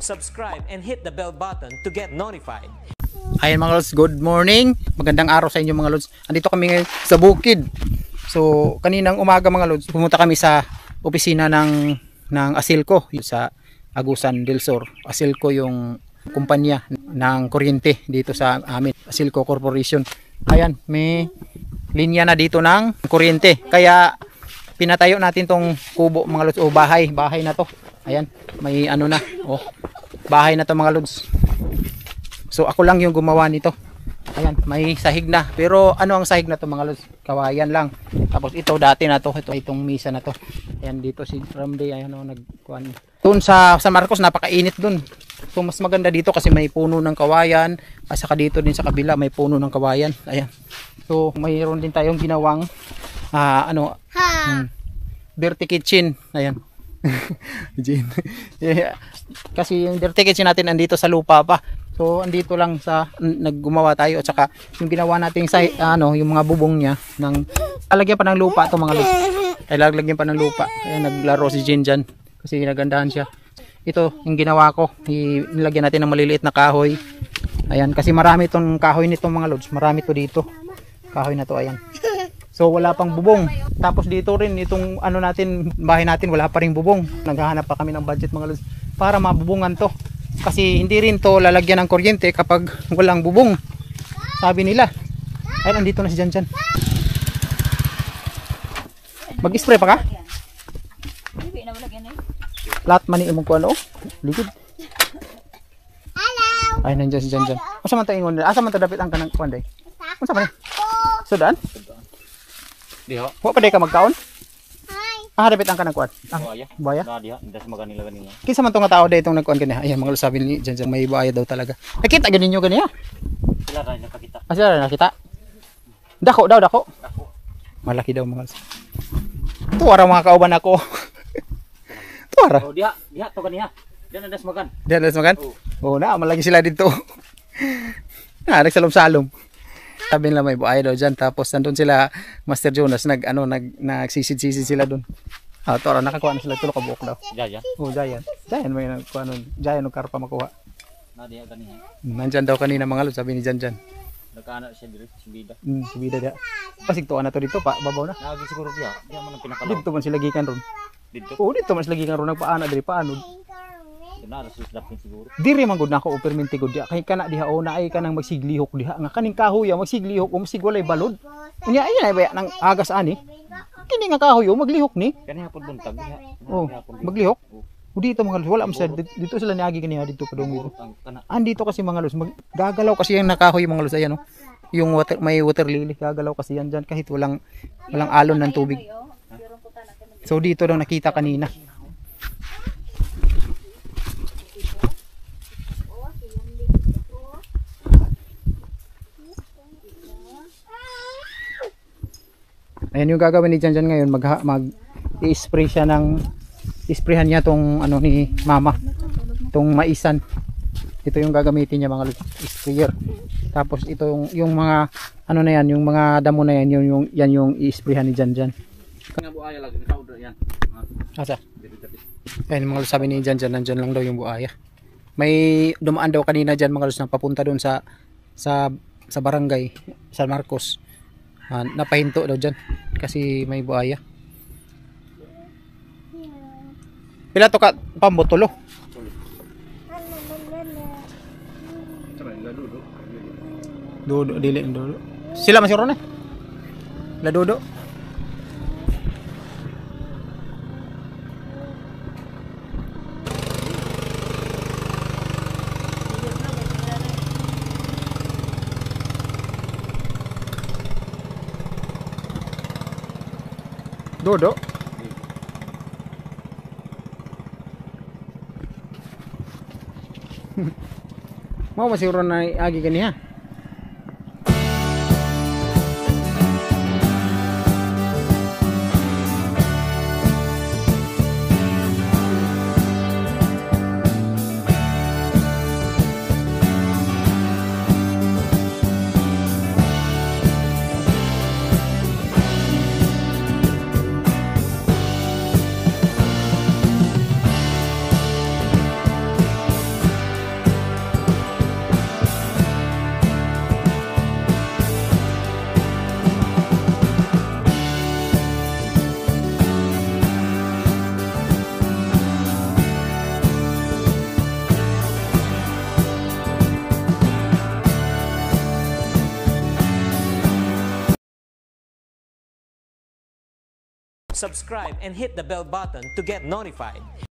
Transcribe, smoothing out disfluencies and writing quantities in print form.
subscribe and hit the bell button to get notified. Ayan mga lods, good morning. Magandang araw sa inyo mga lods. Andito kami ngayon sa bukid. So kaninang umaga mga lods, pumunta kami sa opisina ng Asilco sa Agusan del Sur. Asilco yung kumpanya ng kuryente dito sa amin, Asilco Corporation. Ayan, may linya na dito ng kuryente. Kaya pinatayo natin tong kubo mga lods, o bahay na to. Ayan, may ano na, oh, bahay na to mga lods. So ako lang yung gumawa nito. Ayan, may sahig na. Pero ano ang sahig na to mga lods? Kawayan lang. Tapos ito dati na to, itong misa na to. Ayan, dito si Ramday, ayan o, nagkuhan. Doon sa San Marcos napakainit doon. So mas maganda dito kasi may puno ng kawayan. At saka dito din sa kabila may puno ng kawayan. Ayan. So mayroon din tayong ginawang dirty kitchen. Ayan. Kasi yung dirty kitchen natin andito sa lupa pa. So andito lang sa naggumawa tayo, at saka yung ginawa natin sa yung mga bubong niya ng lalagyan pa ng lupa to mga lods. Ay lalagyan pa ng lupa. Kaya naglaro si Jin dyan kasi nagandahan siya. Ito yung ginawa ko, nilagyan natin ng maliliit na kahoy. Ayan, kasi marami tong kahoy nito mga lods. Marami to dito. Kahoy na to, ayan. So wala pang bubong. Tapos dito rin itong bahay natin wala pa ring bubong. Naghahanap pa kami ng budget mga lods para mabubungan to. Kasi hindi rin to lalagyan ng kuryente kapag walang bubong. Sabi nila. Ay, nandito na si Jan Jan. Mag-spray pa ka? Lahat mani imong kuan, oh. Ligid. Ay, nandiyan si Jan Jan. Asa man ta ingon? Asa man ta dapat ang kanang kuan day? Unsa man ni? Sudan? Diha. Wa pa day ka magkaon? Dapat ang kanang kuan. Buaya? Na diha, indas maganila kanila. Kinsa man tong nga tao day itong nagkuan kaniya? Ayan, mga sabi ni Jan Jan, may buaya daw talaga. Nakita gani niyo ganiya? Sila ra nakakita. Sila ra nakita? Dako daw, dako. Malaki daw mga. Tuwara mga kauban ako. Tuwara. Oh, diha to kaniya. Diyan andas magan. Diyan andas magan? Oh, na malagi sila dito. Nagsalom-salom. Sabi nila may buhay daw dyan. Tapos nandun sila, Master Jonas, nagsisid-sisid sila dun. Tuwara, nakakuha na sila tulog ka buhok daw. Diyan? Oh, Giant. Giant may nagkuha nun. Giant ng karpa makuha. Na diha kaniya. Nandyan daw kanina mga lods, sabi ni Jan Jan. Nagkaana siya diri si Bida. Si Bida dia. Pasigtuan na to dito pa, babaw na. Nagi siguro diha. Diha man ang pinakalaw. Dito man sila gikan ron. Dito. Oo, dito man sila gikan ron, nagpaana diri paano. Dinara sus dapin siguro. Diri man gud nako perminti gud dia. Kay kana diha o naay kanang magsiglihok diha nga kaning kahoy magsiglihok o masigwalay balod. Unya ay baya nang agas ani. Kini nga kahoy maglihok ni. Kani hapon buntag diha. Oh, maglihok. O dito mga lods, wala man sila dito sila niagi kaniya dito pa dong. Andito kasi mga lods, gagalaw kasi yung nakahoy mga lods, ayan oh. Yung water, may water lily, gagalaw kasi yan dyan kahit walang alon ng tubig. So dito daw nakita kanina. Ayan yung gagawin ni Jan Jan ngayon, mag-i-spray siya isprayhan niya tong ni mama, tong maisan. Ito yung gagamitin niya mga sprayer. Tapos ito yung mga na yan, yung mga damo na yan, yung i-sprayhan ni Jan Jan. Nga buaya lagi nakaudo yan. Asa? Ayan mga lods, sabi ni Jan Jan, nandyan lang daw yung buaya. May dumaan daw kanina dyan mga lods, na papunta doon sa barangay San Marcos. Napahinto daw dyan kasi may buaya. Pila to ka pambotulo? Dodo, dili dodo. Sila masih ron eh. La dodo. Dodo. Mau masih ron na agi kaniya. subscribe and hit the bell button to get notified.